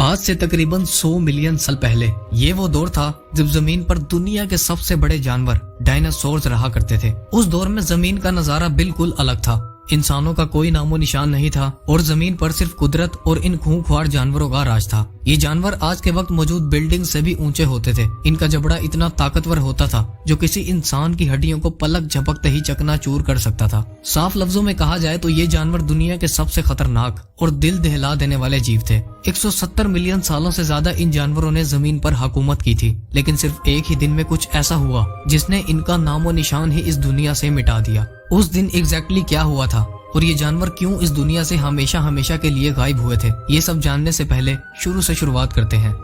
आज से तकरीबन 100 मिलियन साल पहले ये वो दौर था जब जमीन पर दुनिया के सबसे बड़े जानवर डायनासोर्स रहा करते थे। उस दौर में जमीन का नजारा बिल्कुल अलग था। इंसानों का कोई नामो निशान नहीं था और जमीन पर सिर्फ कुदरत और इन खूंखार जानवरों का राज था। ये जानवर आज के वक्त मौजूद बिल्डिंग से भी ऊंचे होते थे। इनका जबड़ा इतना ताकतवर होता था जो किसी इंसान की हड्डियों को पलक झपकते ही चकनाचूर कर सकता था। साफ लफ्जों में कहा जाए तो ये जानवर दुनिया के सबसे खतरनाक और दिल दहला देने वाले जीव थे। 170 मिलियन सालों से ज्यादा इन जानवरों ने जमीन पर हुकूमत की थी, लेकिन सिर्फ एक ही दिन में कुछ ऐसा हुआ जिसने इनका नामो निशान ही इस दुनिया से मिटा दिया। उस दिन एग्जैक्टली क्या हुआ था और ये जानवर क्यों इस दुनिया से हमेशा हमेशा के लिए गायब हुए थे, ये सब जानने से पहले शुरू से शुरुआत करते हैं।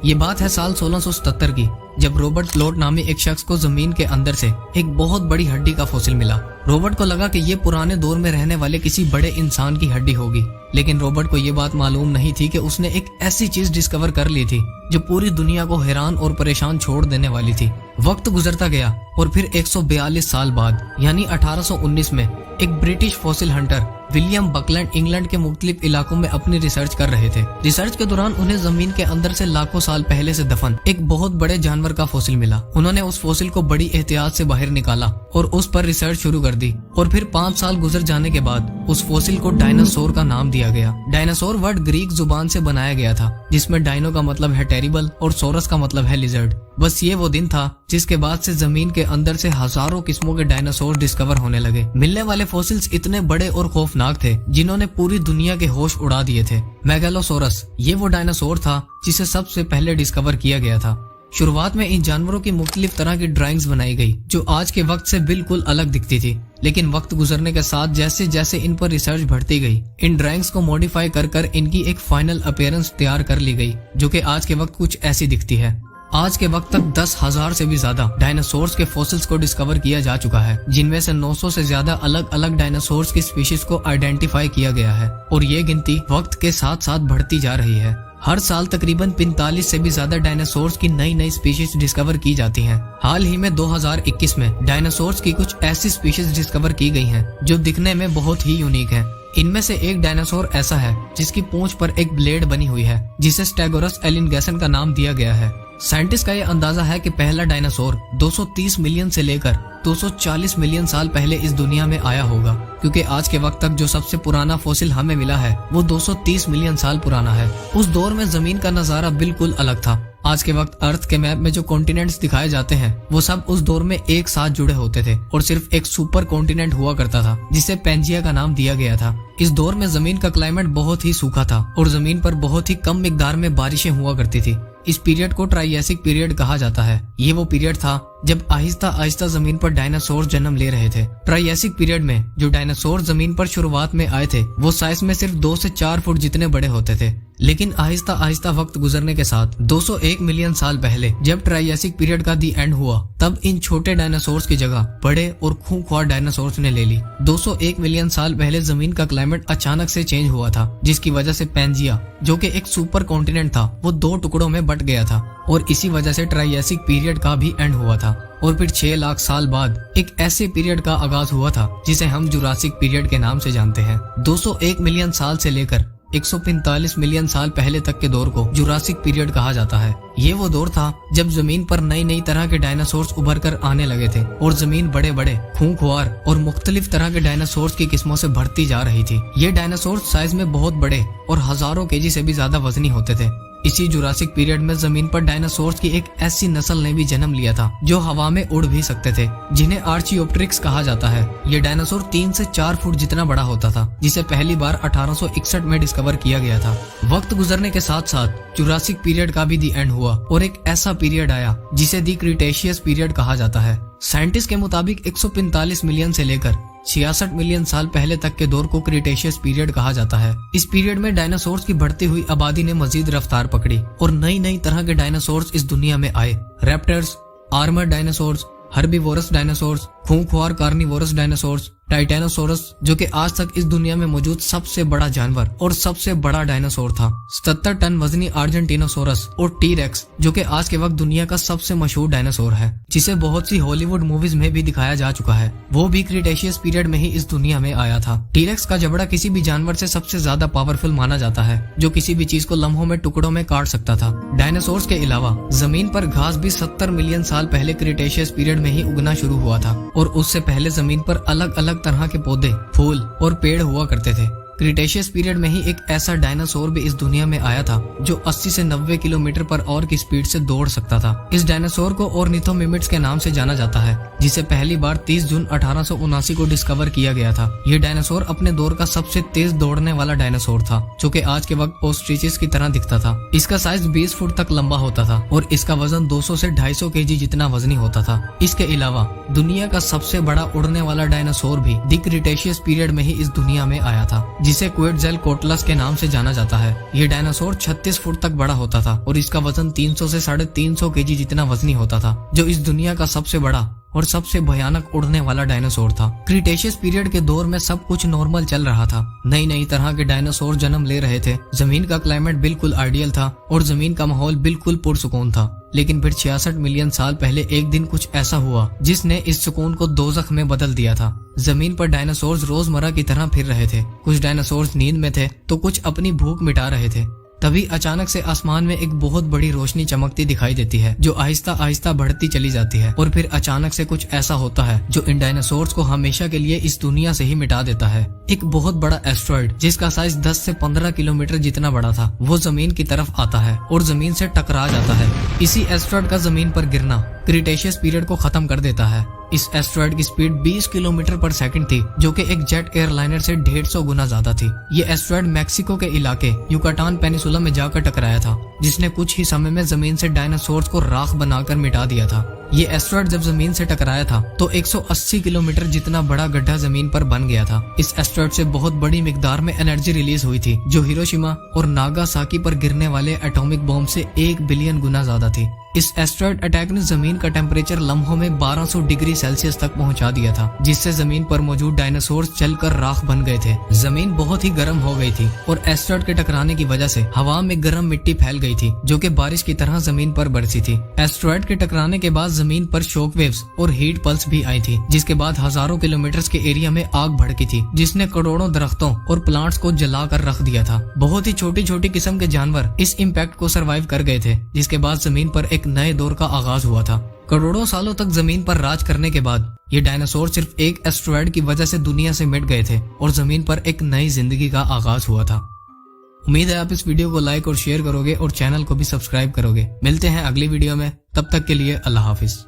ये बात है साल 1677 की, जब रॉबर्ट लॉट नामी एक शख्स को जमीन के अंदर से एक बहुत बड़ी हड्डी का फॉसिल मिला। रॉबर्ट को लगा कि ये पुराने दौर में रहने वाले किसी बड़े इंसान की हड्डी होगी, लेकिन रॉबर्ट को ये बात मालूम नहीं थी कि उसने एक ऐसी चीज डिस्कवर कर ली थी जो पूरी दुनिया को हैरान और परेशान छोड़ देने वाली थी। वक्त गुजरता गया और फिर 142 साल बाद यानी 1819 में एक British fossil Hunter William Buckland England के मुख्तलिफ इलाकों में अपनी रिसर्च कर रहे थे। रिसर्च के दौरान उन्हें जमीन के अंदर से लाखों साल पहले से दफन एक बहुत बड़े जानवर का फॉसिल मिला। उन्होंने उस फॉसिल को बड़ी एहतियात से बाहर निकाला और उस पर रिसर्च शुरू कर दी और फिर 5 साल गुजर जाने के बाद उस फॉसिल को डायनासोर का नाम दिया गया। डायनासोर वर्ड ग्रीक जुबान से बनाया गया था, जिसमें डायनो का मतलब है टेरिबल और सोरस का मतलब है लिजर्ड। बस ये वो दिन था जिसके बाद से जमीन के अंदर से हजारों किस्मों के डायनासोर डिस्कवर होने लगे। मिलने वाले फॉसिल्स इतने बड़े और खौफनाक थे जिन्होंने पूरी दुनिया के होश उड़ा दिए थे। मेगालोसोरस ये वो डायनासोर था जिसे सबसे पहले डिस्कवर किया गया था। शुरुआत में इन जानवरों की मुख्तलिफ तरह की ड्राइंग्स बनाई गई जो आज के वक्त से बिल्कुल अलग दिखती थी, लेकिन वक्त गुजरने के साथ जैसे जैसे इन पर रिसर्च बढ़ती गई, इन ड्राइंग्स को मॉडिफाई कर कर इनकी एक फाइनल अपीयरेंस तैयार कर ली गई जो कि आज के वक्त कुछ ऐसी दिखती है। आज के वक्त तक 10,000 से भी ज्यादा डायनासोर्स के फॉसिल्स को डिस्कवर किया जा चुका है, जिनमें से 900 से ज्यादा अलग अलग डायनासोर्स की स्पीशीज को आइडेंटिफाई किया गया है और ये गिनती वक्त के साथ साथ बढ़ती जा रही है। हर साल तकरीबन 45 से भी ज्यादा डायनासोर्स की नई नई स्पीशीज डिस्कवर की जाती हैं। हाल ही में 2021 में डायनासोर्स की कुछ ऐसी स्पीशीज डिस्कवर की गई हैं जो दिखने में बहुत ही यूनिक हैं। इनमें से एक डायनासोर ऐसा है जिसकी पूंछ पर एक ब्लेड बनी हुई है, जिसे स्टेगोरस एलिनगेसन का नाम दिया गया है। साइंटिस्ट का यह अंदाजा है कि पहला डायनासोर 230 मिलियन से लेकर 240 मिलियन साल पहले इस दुनिया में आया होगा, क्योंकि आज के वक्त तक जो सबसे पुराना फॉसिल हमें मिला है वो 230 मिलियन साल पुराना है। उस दौर में जमीन का नजारा बिल्कुल अलग था। आज के वक्त अर्थ के मैप में जो कॉन्टिनेंट्स दिखाए जाते हैं वो सब उस दौर में एक साथ जुड़े होते थे और सिर्फ एक सुपर कॉन्टिनेंट हुआ करता था जिसे पेंजिया का नाम दिया गया था। इस दौर में जमीन का क्लाइमेट बहुत ही सूखा था और जमीन पर बहुत ही कम मिकदार में बारिशें हुआ करती थी। इस पीरियड को ट्राइएसिक पीरियड कहा जाता है। ये वो पीरियड था जब आहिस्ता आहिस्ता जमीन पर डायनासोर जन्म ले रहे थे। ट्राइएसिक पीरियड में जो डायनासोर जमीन पर शुरुआत में आए थे वो साइज में सिर्फ 2 से 4 फुट जितने बड़े होते थे, लेकिन आहिस्ता आहिस्ता वक्त गुजरने के साथ 201 मिलियन साल पहले जब ट्राइएसिक पीरियड का दी एंड हुआ, तब इन छोटे डायनासोर्स की जगह बड़े और खूंखार डायनासोर्स ने ले ली। 201 मिलियन साल पहले जमीन का क्लाइमेट अचानक से चेंज हुआ था, जिसकी वजह से पेंजिया जो कि एक सुपर कॉन्टिनेंट था वो 2 टुकड़ों में बट गया था और इसी वजह से ट्राइएसिक पीरियड का भी एंड हुआ था। और फिर 6 लाख साल बाद एक ऐसे पीरियड का आगाज हुआ था जिसे हम जुरासिक पीरियड के नाम से जानते हैं। 201 मिलियन साल से लेकर 145 मिलियन साल पहले तक के दौर को जुरासिक पीरियड कहा जाता है। ये वो दौर था जब जमीन पर नई नई तरह के डायनासोर्स उभर कर आने लगे थे और जमीन बड़े बड़े खूंखार और मुख्तलिफ तरह के डायनासोर्स की किस्मों से भरती जा रही थी। ये डायनासोर्स साइज में बहुत बड़े और हजारों केजी से भी ज्यादा वजनी होते थे। इसी जुरासिक पीरियड में जमीन पर डायनासोर्स की एक ऐसी नस्ल ने भी जन्म लिया था जो हवा में उड़ भी सकते थे, जिन्हें आर्चियोप्टेरिक्स कहा जाता है। ये डायनासोर 3 से 4 फुट जितना बड़ा होता था, जिसे पहली बार 1861 में डिस्कवर किया गया था। वक्त गुजरने के साथ साथ जुरासिक पीरियड का भी दी एंड हुआ और एक ऐसा पीरियड आया जिसे दी क्रिटेशियस पीरियड कहा जाता है। साइंटिस्ट के मुताबिक 145 मिलियन से लेकर 66 मिलियन साल पहले तक के दौर को क्रिटेशियस पीरियड कहा जाता है। इस पीरियड में डायनासोर्स की बढ़ती हुई आबादी ने मजीद रफ्तार पकड़ी और नई नई तरह के डायनासोर्स इस दुनिया में आए। Raptors, armour dinosaurs, herbivorous dinosaurs, खूंखार कार्निवोरस डायनासोर्स, टाइटेनोसोरस, जो कि आज तक इस दुनिया में मौजूद सबसे बड़ा जानवर और सबसे बड़ा डायनासोर था। 77 टन वजनी अर्जेंटिनोसोरस और टी-रेक्स, जो कि आज के वक्त दुनिया का सबसे मशहूर डायनासोर है, जिसे बहुत सी हॉलीवुड मूवीज में भी दिखाया जा चुका है, वो भी क्रिटेशियस पीरियड में ही इस दुनिया में आया था। टी-रेक्स का जबड़ा किसी भी जानवर से सबसे ज्यादा पावरफुल माना जाता है, जो किसी भी चीज को लम्हों में टुकड़ों में काट सकता था। डायनासोर्स के अलावा जमीन पर घास भी 70 मिलियन साल पहले क्रिटेशियस पीरियड में ही उगना शुरू हुआ था, और उससे पहले जमीन पर अलग अलग तरह के पौधे, फूल और पेड़ हुआ करते थे। क्रिटेशियस पीरियड में ही एक ऐसा डायनासोर भी इस दुनिया में आया था जो 80 से 90 किलोमीटर पर आवर की स्पीड से दौड़ सकता था। इस डायनासोर को ऑर्निथोमिमिड्स के नाम से जाना जाता है, जिसे पहली बार 30 जून 1879 को डिस्कवर किया गया था। ये डायनासोर अपने दौर का सबसे तेज दौड़ने वाला डायनासोर था, जो कि आज के वक्त ऑस्ट्रिचेस की तरह दिखता था। इसका साइज 20 फुट तक लंबा होता था और इसका वजन 200 से 250 केजी जितना वजनी होता था। इसके अलावा दुनिया का सबसे बड़ा उड़ने वाला डायनासोर भी द क्रिटेशियस पीरियड में ही इस दुनिया में आया था, जिसे क्वेटज़ेलकोटलस के नाम से जाना जाता है। ये डायनासोर 36 फुट तक बड़ा होता था और इसका वजन 300 से 350 केजी जितना वजनी होता था, जो इस दुनिया का सबसे बड़ा और सबसे भयानक उड़ने वाला डायनासोर था। क्रिटेशियस पीरियड के दौर में सब कुछ नॉर्मल चल रहा था। नई नई तरह के डायनासोर जन्म ले रहे थे। जमीन का क्लाइमेट बिल्कुल आइडियल था और जमीन का माहौल बिल्कुल पुरसुकून था। लेकिन फिर 66 मिलियन साल पहले एक दिन कुछ ऐसा हुआ जिसने इस सुकून को दोज़ख में बदल दिया था। जमीन पर डायनासोर्स रोजमर्रा की तरह फिर रहे थे। कुछ डायनासोर्स नींद में थे तो कुछ अपनी भूख मिटा रहे थे। तभी अचानक से आसमान में एक बहुत बड़ी रोशनी चमकती दिखाई देती है, जो आहिस्ता आहिस्ता बढ़ती चली जाती है, और फिर अचानक से कुछ ऐसा होता है जो इन डायनासोर्स को हमेशा के लिए इस दुनिया से ही मिटा देता है। एक बहुत बड़ा एस्ट्रॉइड, जिसका साइज 10 से 15 किलोमीटर जितना बड़ा था, वो जमीन की तरफ आता है और जमीन से टकरा जाता है। इसी एस्ट्रॉइड का जमीन पर गिरना क्रिटेशियस पीरियड को खत्म कर देता है। इस एस्ट्रॉइड की स्पीड 20 किलोमीटर पर सेकंड थी, जो कि एक जेट एयरलाइनर से 150 गुना ज्यादा थी। ये एस्ट्रॉइड मैक्सिको के इलाके युकाटान पेनिसुला में जाकर टकराया था, जिसने कुछ ही समय में जमीन से डायनासोर्स को राख बनाकर मिटा दिया था। ये एस्ट्रॉइड जब जमीन से टकराया था तो 180 किलोमीटर जितना बड़ा गड्ढा जमीन पर बन गया था। इस एस्ट्रॉइड से बहुत बड़ी मिकदार में एनर्जी रिलीज हुई थी, जो हिरोशिमा और नागासाकी पर गिरने वाले एटॉमिक बॉम्ब से 1 बिलियन गुना ज्यादा थी। इस एस्ट्रॉइड अटैक ने जमीन का टेम्परेचर लम्हों में 1200 डिग्री सेल्सियस तक पहुंचा दिया था, जिससे जमीन पर मौजूद डायनासोर्स जलकर राख बन गए थे। जमीन बहुत ही गर्म हो गई थी और एस्ट्रॉइड के टकराने की वजह से हवा में गर्म मिट्टी फैल गई थी, जो कि बारिश की तरह जमीन पर बरसी थी। एस्ट्रॉइड के टकराने के बाद जमीन पर शॉक वेव्स और हीट पल्स भी आई थी, जिसके बाद हजारों किलोमीटर के एरिया में आग भड़की थी, जिसने करोड़ों दरख्तों और प्लांट्स को जलाकर रख दिया था। बहुत ही छोटी छोटी किस्म के जानवर इस इम्पैक्ट को सरवाइव कर गए थे, जिसके बाद जमीन पर एक नए दौर का आगाज हुआ था। करोड़ों सालों तक जमीन पर राज करने के बाद ये डायनासोर सिर्फ एक एस्ट्रॉइड की वजह से दुनिया से मिट गए थे और जमीन पर एक नई जिंदगी का आगाज हुआ था। उम्मीद है आप इस वीडियो को लाइक और शेयर करोगे और चैनल को भी सब्सक्राइब करोगे। मिलते हैं अगली वीडियो में, तब तक के लिए अल्लाह हाफिज।